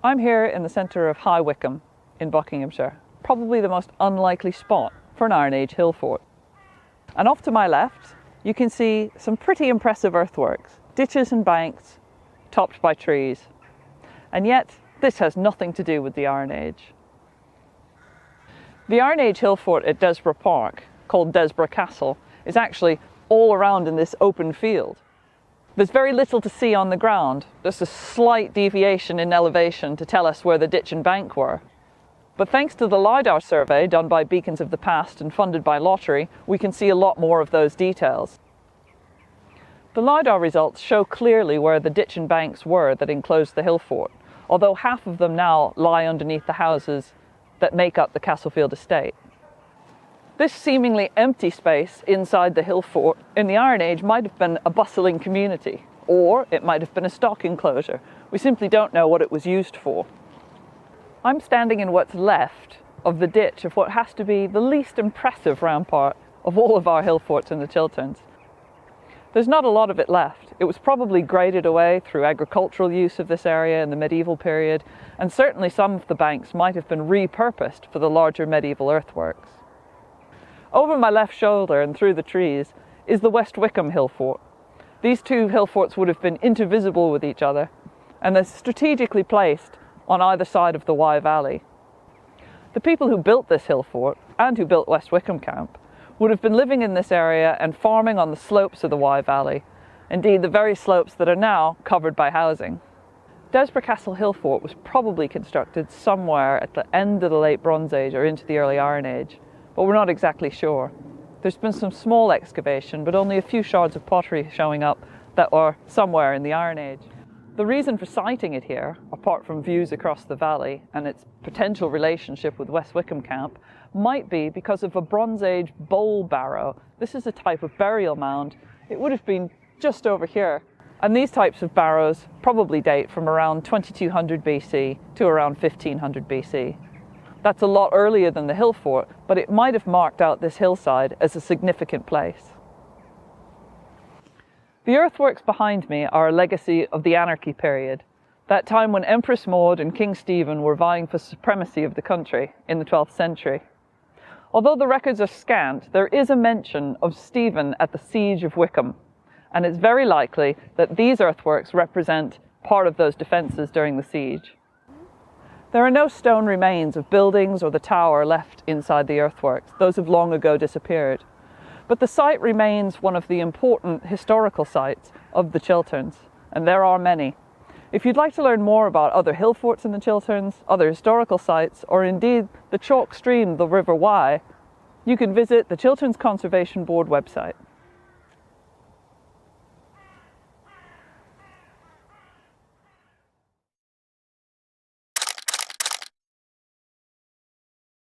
I'm here in the centre of High Wycombe in Buckinghamshire, probably the most unlikely spot for an Iron Age hill fort. And off to my left, you can see some pretty impressive earthworks, ditches and banks, topped by trees. And yet, this has nothing to do with the Iron Age. The Iron Age hill fort at Desborough Park, called Desborough Castle, is actually all around in this open field. There's very little to see on the ground, just a slight deviation in elevation to tell us where the ditch and bank were. But thanks to the LiDAR survey done by Beacons of the Past and funded by Lottery, we can see a lot more of those details. The LiDAR results show clearly where the ditch and banks were that enclosed the hill fort, although half of them now lie underneath the houses that make up the Castlefield estate. This seemingly empty space inside the hill fort in the Iron Age might have been a bustling community, or it might have been a stock enclosure. We simply don't know what it was used for. I'm standing in what's left of the ditch of what has to be the least impressive rampart of all of our hill forts in the Chilterns. There's not a lot of it left. It was probably graded away through agricultural use of this area in the medieval period, and certainly some of the banks might have been repurposed for the larger medieval earthworks. Over my left shoulder and through the trees is the West Wycombe hill fort. These two hill forts would have been intervisible with each other, and they're strategically placed on either side of the Wye Valley. The people who built this hill fort, and who built West Wycombe Camp, would have been living in this area and farming on the slopes of the Wye Valley, indeed the very slopes that are now covered by housing. Desborough Castle hill fort was probably constructed somewhere at the end of the late Bronze Age or into the early Iron Age, but we're not exactly sure. There's been some small excavation, but only a few shards of pottery showing up that were somewhere in the Iron Age. The reason for siting it here, apart from views across the valley and its potential relationship with West Wycombe Camp, might be because of a Bronze Age bowl barrow. This is a type of burial mound. It would have been just over here. And these types of barrows probably date from around 2200 BC to around 1500 BC. That's a lot earlier than the hill fort, but it might have marked out this hillside as a significant place. The earthworks behind me are a legacy of the anarchy period, that time when Empress Maud and King Stephen were vying for supremacy of the country in the 12th century. Although the records are scant, there is a mention of Stephen at the Siege of Wycombe, and it's very likely that these earthworks represent part of those defences during the siege. There are no stone remains of buildings or the tower left inside the earthworks. Those have long ago disappeared. But the site remains one of the important historical sites of the Chilterns, and there are many. If you'd like to learn more about other hill forts in the Chilterns, other historical sites, or indeed the chalk stream, the River Wye, you can visit the Chilterns Conservation Board website.